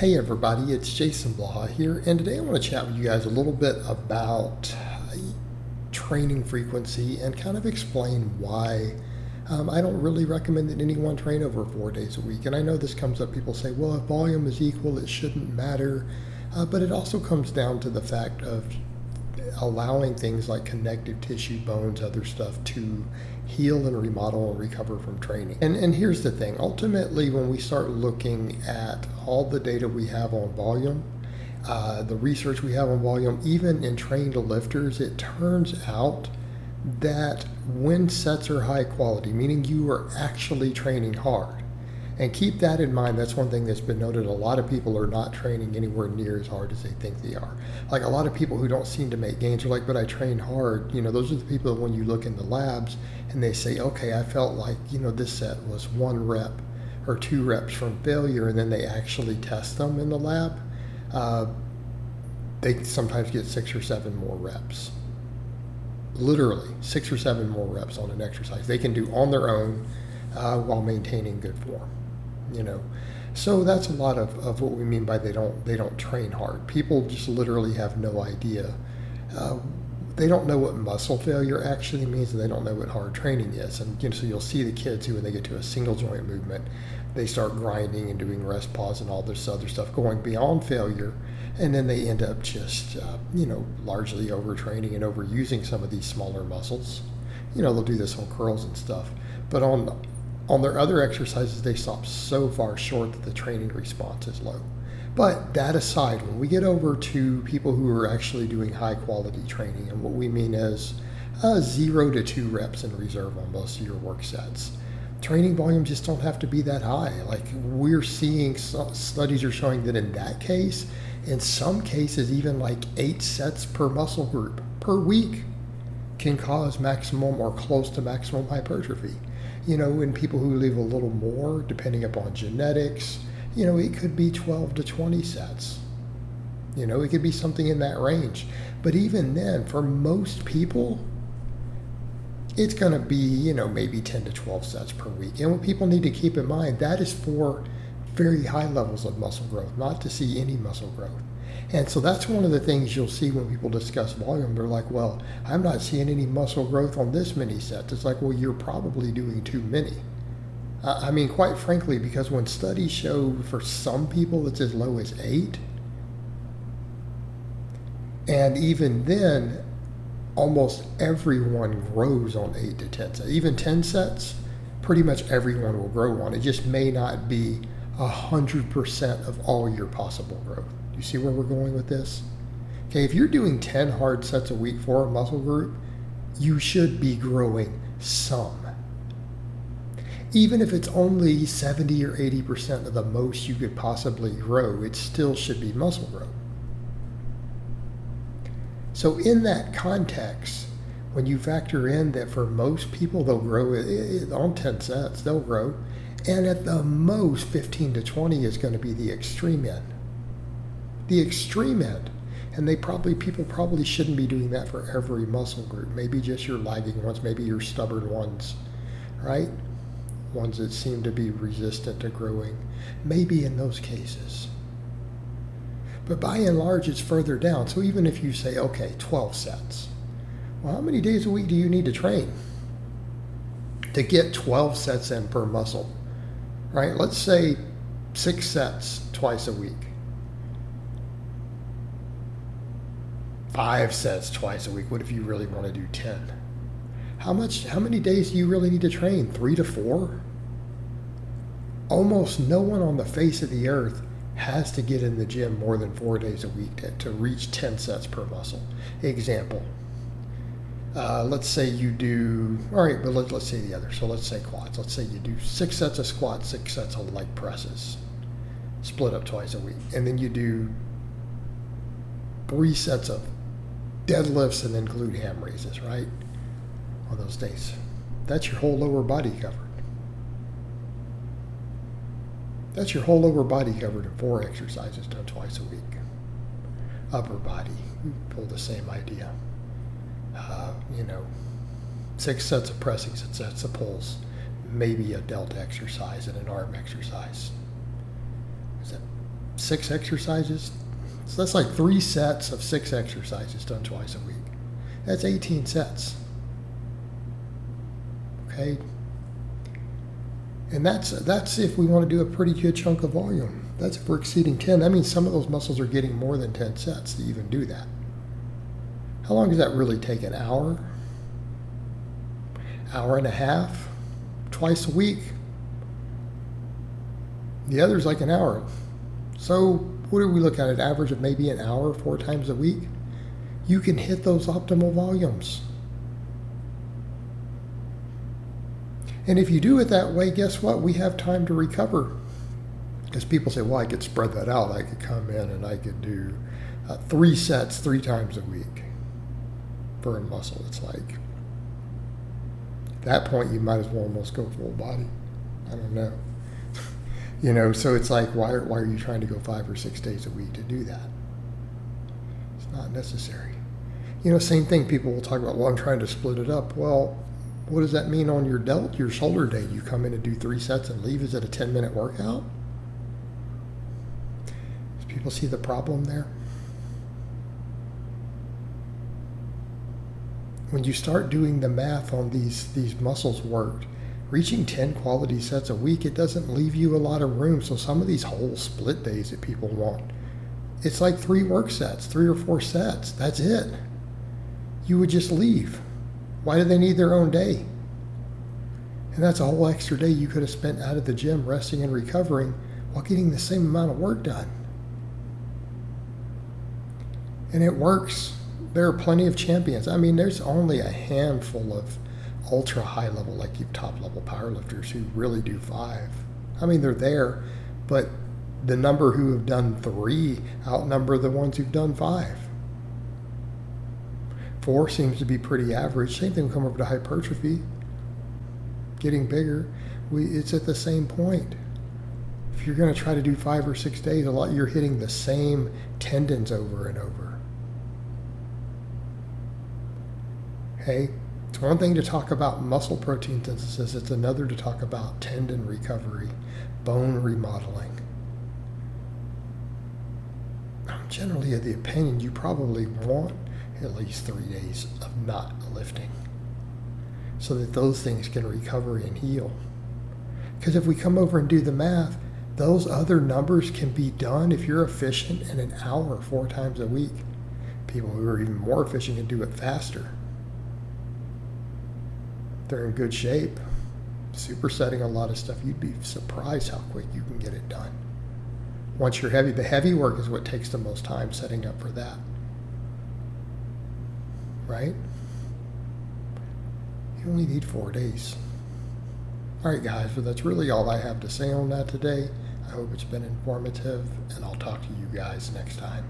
Hey everybody, it's Jason Blaha here, and today I want to chat with you guys a little bit about training frequency and kind of explain why I don't really recommend that anyone train over 4 days a week. And I know this comes up, people say, well, if volume is equal, it shouldn't matter. But it also comes down to the fact of allowing things like connective tissue, bones, other stuff to heal and remodel and recover from training. And here's the thing, ultimately when we start looking at all the data we have on volume, the research we have on volume, even in trained lifters, it turns out that when sets are high quality, meaning you are actually training hard. And keep that in mind. That's one thing that's been noted. A lot of people are not training anywhere near as hard as they think they are. Like a lot of people who don't seem to make gains are like, but I train hard. You know, those are the people that when you look in the labs and they say, okay, I felt like, this set was 1 rep or 2 reps from failure, and then they actually test them in the lab, they sometimes get 6 or 7 more reps. Literally 6 or 7 more reps on an exercise they can do on their own while maintaining good form. So that's a lot of what we mean by they don't train hard. People just literally have no idea. They don't know what muscle failure actually means, and they don't know what hard training is. And so you'll see the kids who, when they get to a single joint movement, they start grinding and doing rest pause and all this other stuff, going beyond failure, and then they end up just largely overtraining and overusing some of these smaller muscles. They'll do this on curls and stuff, but on their other exercises, they stop so far short that the training response is low. But that aside, when we get over to people who are actually doing high quality training, and what we mean is 0 to 2 reps in reserve on most of your work sets, training volumes just don't have to be that high. Like we're seeing, studies are showing that in that case, in some cases, even like 8 sets per muscle group per week can cause maximum or close to maximum hypertrophy. In people who leave a little more, depending upon genetics, it could be 12 to 20 sets. It could be something in that range. But even then, for most people, it's going to be, maybe 10 to 12 sets per week. And what people need to keep in mind, that is for very high levels of muscle growth, not to see any muscle growth. And so that's one of the things you'll see when people discuss volume. They're like, well, I'm not seeing any muscle growth on this many sets. It's like, well, you're probably doing too many. Quite frankly, because when studies show for some people it's as low as 8, and even then, almost everyone grows on 8 to 10 sets. Even 10 sets, pretty much everyone will grow on. It just may not be 100% of all your possible growth. You see where we're going with this? Okay, if you're doing 10 hard sets a week for a muscle group, you should be growing some. Even if it's only 70 or 80% of the most you could possibly grow, it still should be muscle growth. So in that context, when you factor in that for most people, they'll grow on 10 sets, they'll grow, and at the most 15 to 20 is going to be the extreme end. The extreme end. And people probably shouldn't be doing that for every muscle group. Maybe just your lagging ones, maybe your stubborn ones, right? Ones that seem to be resistant to growing, maybe in those cases. But by and large, it's further down. So even if you say, okay, 12 sets, well, how many days a week do you need to train to get 12 sets in per muscle, right? Let's say 6 sets twice a week. 5 sets twice a week. What if you really want to do 10? How many days do you really need to train? 3 to 4? Almost no one on the face of the earth has to get in the gym more than 4 days a week to reach 10 sets per muscle. Example. Let's say you do, all right, but let's say the other. So let's say quads. Let's say you do 6 sets of squats, 6 sets of leg presses, split up twice a week. And then you do 3 sets of deadlifts and then glute ham raises, right? On those days. That's your whole lower body covered. That's your whole lower body covered in 4 exercises done twice a week. Upper body, pull the same idea. 6 sets of pressing, 6 sets of pulls, maybe a delta exercise and an arm exercise. Is that 6 exercises. So that's like 3 sets of 6 exercises done twice a week. That's 18 sets. Okay? And that's if we want to do a pretty good chunk of volume. That's if we're exceeding 10. That means some of those muscles are getting more than 10 sets to even do that. How long does that really take? An hour? Hour and a half? Twice a week? The other's like an hour. So what do we look at? An average of maybe an hour 4 times a week? You can hit those optimal volumes. And if you do it that way, guess what? We have time to recover. Because people say, well, I could spread that out. I could come in and I could do 3 sets 3 times a week for a muscle. It's like, at that point, you might as well almost go full body. I don't know. So it's like, why are you trying to go 5 or 6 days a week to do that? It's not necessary. Same thing, people will talk about, well, I'm trying to split it up. Well, what does that mean on your shoulder day? You come in and do 3 sets and leave? Is it a 10-minute workout? Does people see the problem there? When you start doing the math on these muscles worked, reaching 10 quality sets a week, it doesn't leave you a lot of room. So some of these whole split days that people want, it's like 3 work sets, 3 or 4 sets. That's it. You would just leave. Why do they need their own day? And that's a whole extra day you could have spent out of the gym resting and recovering while getting the same amount of work done. And it works. There are plenty of champions. I mean, there's only a handful of ultra high level, like you top level powerlifters who really do 5. I mean, they're there, but the number who have done 3 outnumber the ones who've done 5. 4 seems to be pretty average. Same thing will come over to hypertrophy, getting bigger. It's at the same point. If you're going to try to do 5 or 6 days, you're hitting the same tendons over and over. Okay? It's one thing to talk about muscle protein synthesis. It's another to talk about tendon recovery, bone remodeling. I'm generally of the opinion you probably want at least 3 days of not lifting so that those things can recover and heal. Because if we come over and do the math, those other numbers can be done if you're efficient in an hour 4 times a week. People who are even more efficient can do it faster. They're in good shape, supersetting a lot of stuff. You'd be surprised how quick you can get it done. Once you're heavy, the heavy work is what takes the most time setting up for that. Right? You only need 4 days. All right, guys, but that's really all I have to say on that today. I hope it's been informative, and I'll talk to you guys next time.